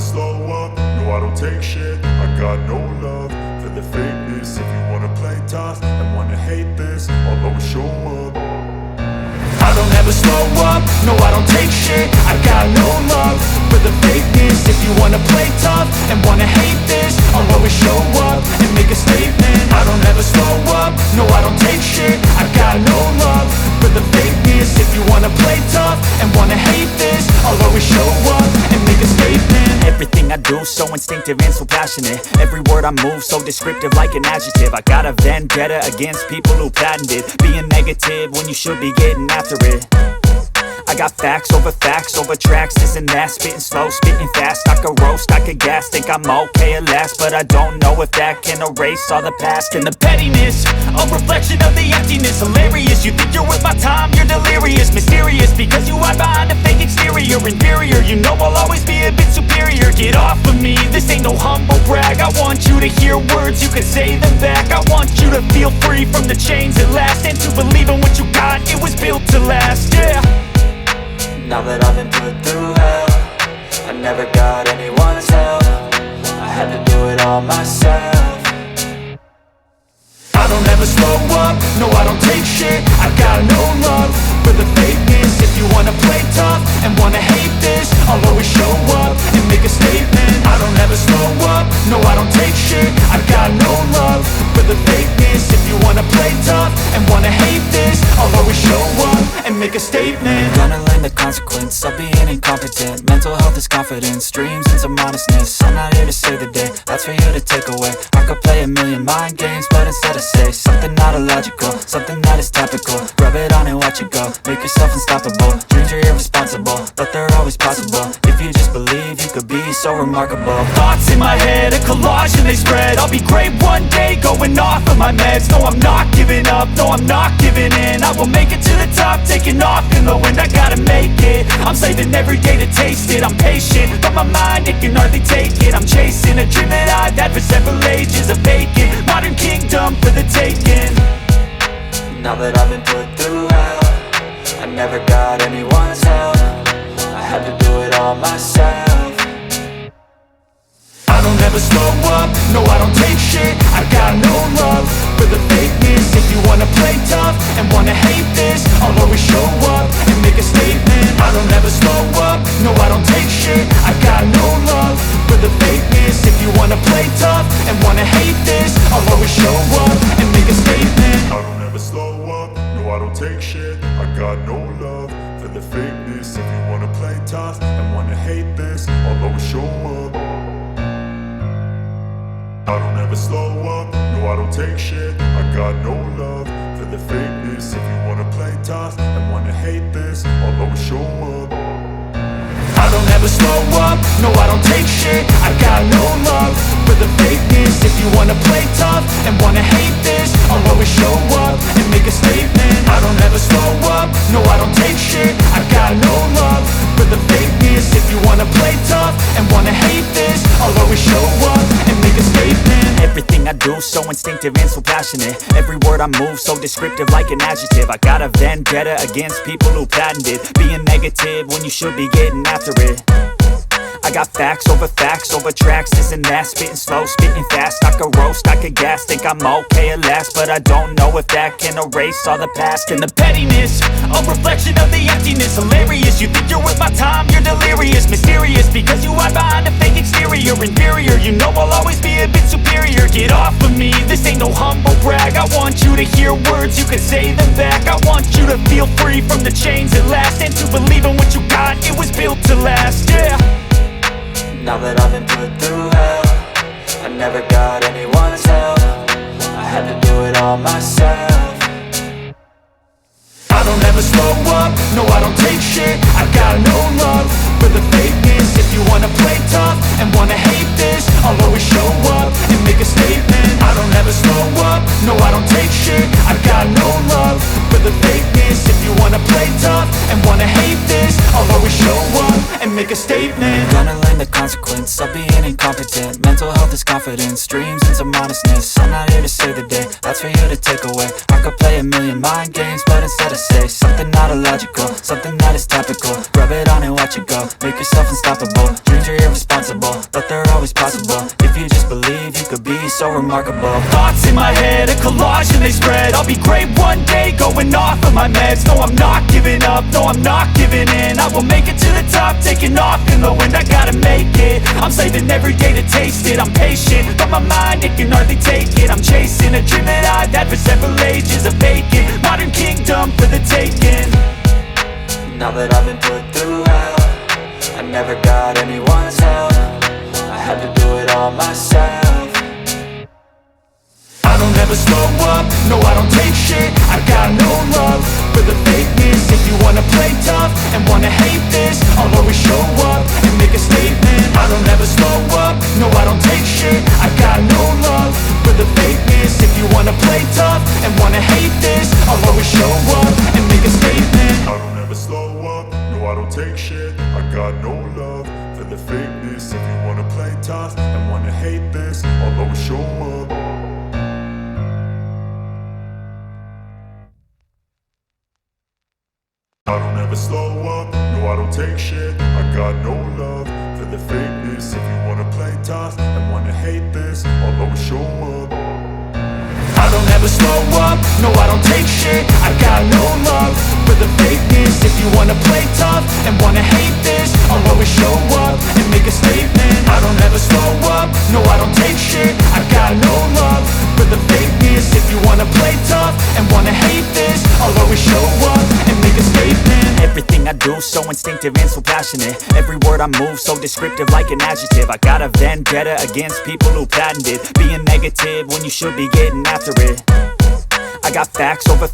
slow up, no I don't take shit. I got no love for the fakeness. If you wanna play tough and wanna hate this, I'll always show up. I don't ever slow up, no I don't take shit. I got no love for the fakeness. If you wanna play tough and wanna hate this, I'll always show up and make a statement. I don't ever slow up, no I don't take shit. I got no love for the fakeness. If you wanna play tough and wanna hate this, I'll always show up and make a statement. Everything I do so instinctive and so passionate. Every word I move so descriptive like an adjective. I got a vendetta against people who patented being negative when you should be getting after it. I got facts over tracks, this and that. Spitting slow, spitting fast, I could roast, I could gas. Think I'm okay at last, but I don't know if that can erase all the past. And the pettiness, a reflection of the emptiness. Hilarious, you think you're worth my time, you're delirious. Mysterious, because you hide behind a fake exterior. Inferior, you know I'll always be a bit superior. Get off of me, this ain't no humble brag. I want you to hear words, you can say them back. I want you to feel free from the chains at last, and to believe in what you got, it was built to last, yeah. Now that I've been put through hell, I never got anyone's help. I had to do it all myself. I don't ever slow up, no I don't take shit. I got no love for the fakeness. If you wanna play tough and wanna hate this, I'll always show up and make a statement. I don't ever slow up, no I don't take shit. I got no love for the fakeness. If you wanna play tough and wanna hate this, I'll always show up and make a statement. Gonna learn the consequence of being incompetent. Mental health is confidence, dreams and some honestness. I'm not here to save the day, that's for you to take away. I could play a million mind games, but instead I say something not illogical, something that is topical. Rub it on and watch it go, make yourself unstoppable. Dreams are irresponsible, but they're always possible. If you just believe, you could be so remarkable. Thoughts in my head, a collage and they spread. I'll be great one day, going off of my meds. No, I'm not giving up, no, I'm not giving in. I will make it to the top, taking off in the wind. I gotta make it, I'm saving every day to taste it. I'm patient, but my mind, it can hardly take it. I'm chasing a dream that I've had for several ages. A vacant, modern kingdom for the taking. Now that I've been put through hell, I never got anyone's help. I had to do it all myself. I don't ever slow up, no I don't take shit. I got no love for the fakeness. If you wanna play tough and wanna hate this, I'll always show up and make a statement. I don't ever slow up, no I don't take shit. I got no love for the fakeness. If you wanna play tough and wanna hate this, I'll always show up and make a statement. I don't ever slow up, no I don't take shit. I got no love for the fakeness. If you wanna play tough and wanna hate this, I'll always show up. I don't ever slow up, no I don't take shit. I got no love for the fakeness. If you wanna play tough and wanna hate this, I'll always show up. I don't ever slow up, no I don't take shit. I got no love for the fakeness. If you wanna play tough and wanna hate this, I'll always show up and make a statement. I don't ever slow up, no I don't take shit. I got no love for the fakeness. If you wanna play tough and wanna hate this, I'll always show up and make a statement. Everything I do so instinctive and so passionate. Every word I move so descriptive like an adjective. I got a vendetta against people who patented being negative when you should be getting after it. I got facts over tracks, this and that. Spitting slow, spitting fast, I could roast, I could gas. Think I'm okay at last, but I don't know if that can erase all the past. And the pettiness, a reflection of the emptiness. Hilarious, you think you're worth my time, you're delirious. Mysterious, because you hide behind a fake exterior. Inferior, you know I'll always be a bit superior. Get off of me, this ain't no humble brag. I want you to hear words, you can say them back. I want you to feel free from the chains at last, and to believe in what you got, it was built to last, yeah. Now that I've been put through hell, I never got anyone's help. I had to do it all myself. I don't ever slow up, no I don't take shit. I got no love for the fakeness. If you wanna play tough and wanna hate this, I'll always show up and make a statement. I don't ever slow up, no I don't take shit. I got no love for the fakeness. If you wanna play tough and wanna hate this, I'll always show up and make a statement. Gonna learn the consequence of being incompetent. Mental health is confidence, dreams and some honestness. I'm not here to save the day, that's for you to take away. I could play a million mind games, but instead I say something not illogical, something that is topical. Rub it on and watch it go, make yourself unstoppable. Dreams are irresponsible, remarkable. Thoughts in my head, a collage and they spread. I'll be great one day, going off of my meds. No, I'm not giving up, no, I'm not giving in. I will make it to the top, taking off in the wind. I gotta make it, I'm saving every day to taste it. I'm patient, but my mind, it can hardly take it. I'm chasing a dream that I've had for several ages. A vacant, modern kingdom for the taking. Now that I've been put through hell, I never got anyone's help. I had to do it all myself. I don't ever slow up, no I don't take shit. I got no love for the fakeness. If you wanna play tough and wanna hate this, I'll always show up and make a statement. I don't ever slow up, no I don't take shit. I got no love for the fakeness. If you wanna play tough and wanna hate this, I'll always show up and make a statement. I don't ever slow up, no I don't take shit. I got no love for the fakeness. If you wanna play tough and wanna hate this, I'll always show up. I don't ever slow up, no I don't take shit. I got no love for the fakeness. If you wanna play tough and wanna hate this, I'll always show up. I don't ever slow up, no I don't take shit. I got no love for the fakeness. If you wanna play tough and wanna hate this, I'll always show up and make a statement. I don't ever slow up, no I don't take shit. I got no love for the fakeness. If you wanna play tough and wanna hate this, I'll always show up and make a statement. Everything I do so instinctive and so passionate. Every word I move so descriptive like an adjective. I got a vendetta against people who patented being negative when you should be getting after it. I got facts over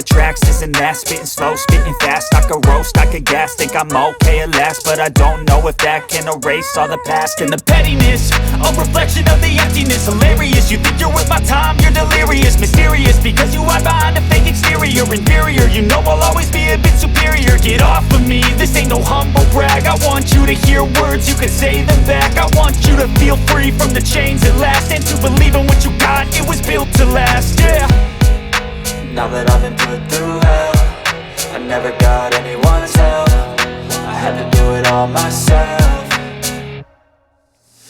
tracks, this and that. Spitting slow, spitting fast. I could roast, I could gas. Think I'm okay at last, but I don't know if that can erase all the past. And the pettiness, a reflection of the emptiness. Hilarious, you think you're worth my time, you're delirious. Mysterious, because you hide behind a fake exterior. Inferior, you know I'll always be a bit superior. Get off of me, this ain't no humble brag. I want you to hear words, you can say them back. I want you to feel free from the chains at last, and to believe in what you got, it was built to last, yeah. Now that I've been put through hell, I never got anyone's help. I had to do it all myself.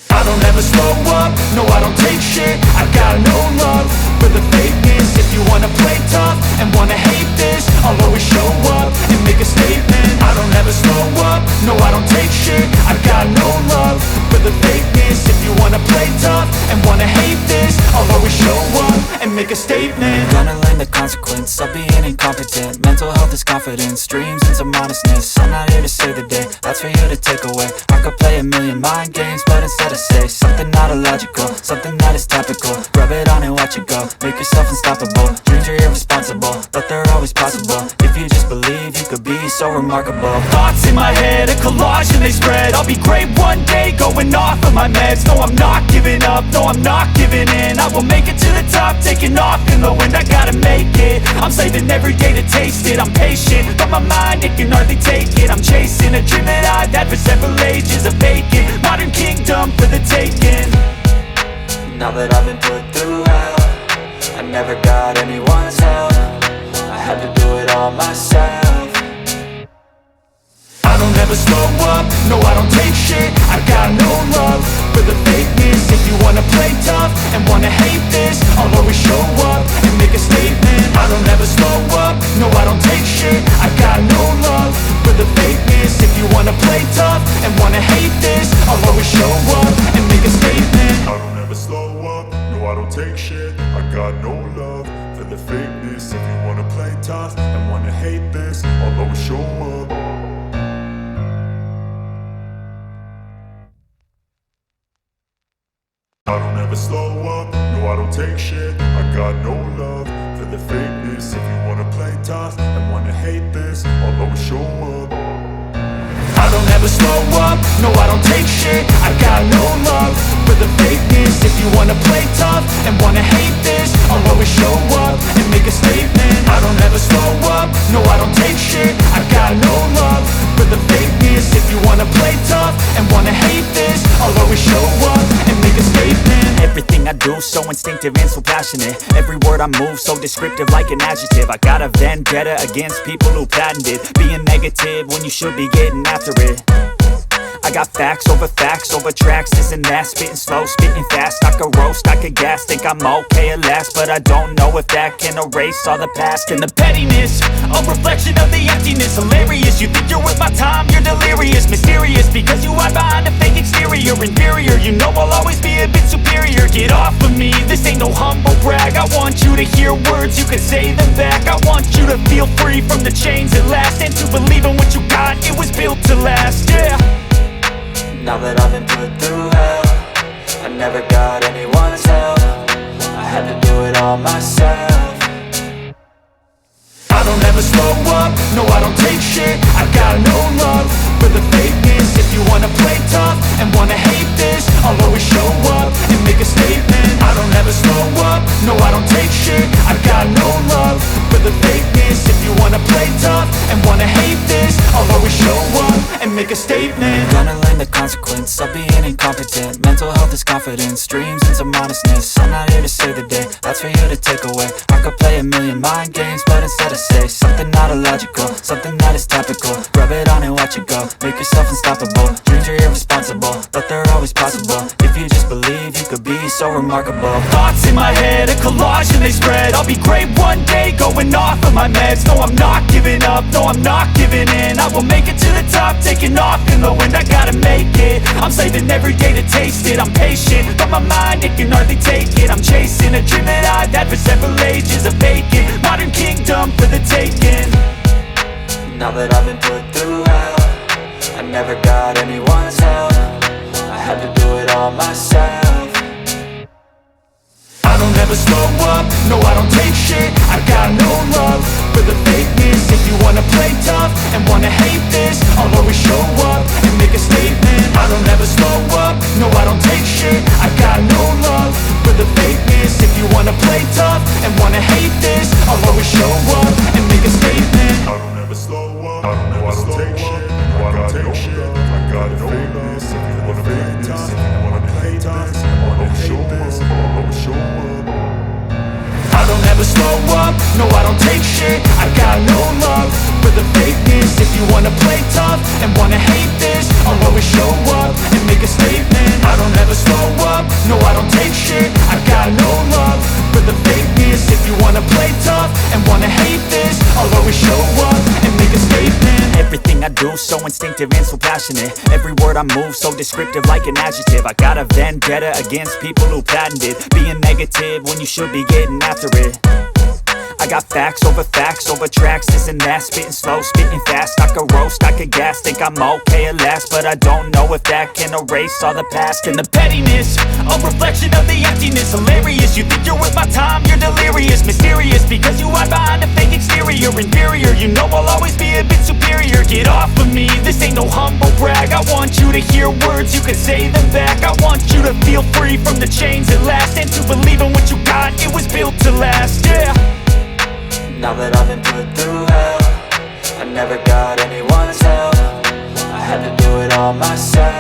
I don't ever slow up, no I don't take shit. I got no love for the fakeness. If you wanna play tough and wanna hate this, I'll always show up and make a statement. I don't ever slow up, no I don't take shit. I got no love for the fakeness. If you wanna play tough and wanna hate this, I'll always show up and make a statement. Gonna learn the consequence of being incompetent. Mental health is confidence, dreams into modestness. I'm not here to save the day, that's for you to take away. I could play a million mind games, but instead I say something not illogical, something that is topical. Rub it on and watch it go, make yourself unstoppable. Dreams are irresponsible, but they're always possible. If you just believe, you could be so remarkable. Thoughts in my head, a collage and they spread. I'll be great one day, going off of my meds. No, I'm not giving up, no, I'm not giving in. I will make it to the top, taking off in the wind. I gotta make it, I'm saving every day to taste it. I'm patient, but my mind, it can hardly take it. I'm chasing a dream that I've had for several ages. A vacant, modern kingdom for the taking. Now that I've been put through hell, I never got anyone's help. I had to do it all myself. I don't ever slow up, no I don't take shit. I got no love for the fakeness. If you wanna play tough and wanna hate this, I'll always show up and make a statement. I don't ever slow up, no I don't take shit. I got no love for the fakeness. If you wanna play tough and wanna hate this, I'll always show up and make a statement. I don't ever slow up, no I don't take shit. I got no love for the fakeness. If you wanna play tough and wanna hate this, I'll always show up. I don't ever slow up, no I don't take shit. I got no love for the fakeness. If you wanna play tough and wanna hate this, I'll always show up. I don't ever slow up, no I don't take shit. I got no love for the fakeness. If you wanna play tough and wanna hate this, I'll always show up and make a statement. I don't ever slow up, no I don't take shit. I got no love for the fakeness. If you wanna play tough and wanna hate this, I'll always show up and make a statement. Everything I do, so instinctive and so passionate. Every word I move, so descriptive like an adjective. I got a vendetta against people who patented being negative when you should be getting after it. I got facts over tracks, this and that. Spitting slow, spitting fast, I could roast, I could gas. Think I'm okay at last, but I don't know if that can erase all the past. And the pettiness, a reflection of the emptiness. Hilarious, you think you're worth my time, you're delirious. Mysterious, because you hide behind a fake exterior. Inferior, you know I'll always be a bit superior. Get off of me, this ain't no humble brag. I want you to hear words, you can say them back. I want you to feel free from the chains at last, and to believe in what you got, it was built to last, yeah. Now that I've been put through hell, I never got anyone's help. I had to do it all myself. I don't ever slow up, no I don't take shit. I got no love for the fakeness. If you wanna play tough and wanna hate this, I'll always show up and make a statement. I don't ever slow up, no I don't take shit. I got no love for the fakeness. If you wanna play tough and wanna hate this, I'll always show up and make a statement. Gonna learn the consequence of being incompetent. Mental health is confidence, dreams into modestness. I'm not here to save the day, that's for you to take away. I could play a million mind games, but instead I say something not illogical, something that is topical. Rub it on and watch it go, make yourself unstoppable. Dreams are irresponsible, but they're always possible. If you just believe, you could be so remarkable. Thoughts in my head, a collage and they spread. I'll be great one day, going off of my meds. No, I'm not giving up, no, I'm not giving in. I will make it to the top, taking off in the wind. I gotta make it, I'm saving every day to taste it. I'm patient, but my mind, it can hardly take it. I'm chasing a dream that I've had for several ages. A vacant, modern kingdom for the taking. Now that I've been put through hell, I never got anyone's help. I had to do it all myself. I don't ever slow up, no I don't take shit. I got no love for the fakeness. If you wanna play tough and wanna hate this, I'll always show up and make a statement. I don't ever slow up, no I don't take shit. I got no love for the fakeness. If you wanna play tough and wanna hate this, I'll always show up and make a statement. I don't ever slow up, no I don't take shit. No I don't take shit, I got no love. If you wanna play tough, if you wanna play tough, I'll always show this, I'll always show up. I don't ever slow up, no I don't take shit. I got no love for the fakeness. If you wanna play tough and wanna hate this, I'll always show up and make a statement. I don't ever slow up, no I don't take shit. I got no love for the fakeness. If you wanna play tough and wanna hate this, I'll always show up and make a statement. Everything I do, so instinctive and so passionate. Every word I move, so descriptive like an adjective. I got a vendetta against people who patented being negative when you should be getting after it. I got facts over tracks, this and that. Spitting slow, spitting fast, I could roast, I could gas. Think I'm okay at last, but I don't know if that can erase all the past. And the pettiness, a reflection of the emptiness. Hilarious, you think you're worth my time, you're delirious. Mysterious, because you hide behind a fake exterior. Inferior, you know I'll always be a bit superior. Get off of me, this ain't no humble brag. I want you to hear words, you can say them back. I want you to feel free from the chains at last, and to believe in what you got, it was built to last, yeah. Now that I've been put through hell, I never got anyone's help. I had to do it all myself.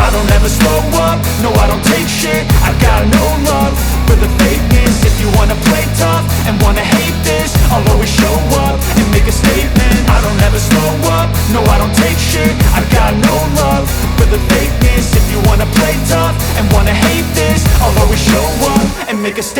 I don't ever slow up, no I don't take shit. I got no love for the fakeness. If you wanna play tough and wanna hate this, I'll always show up and make a statement. I don't ever slow up, no I don't take shit. I got no love for the fakeness. If you wanna play tough and wanna hate this, I'll always show up and make a statement.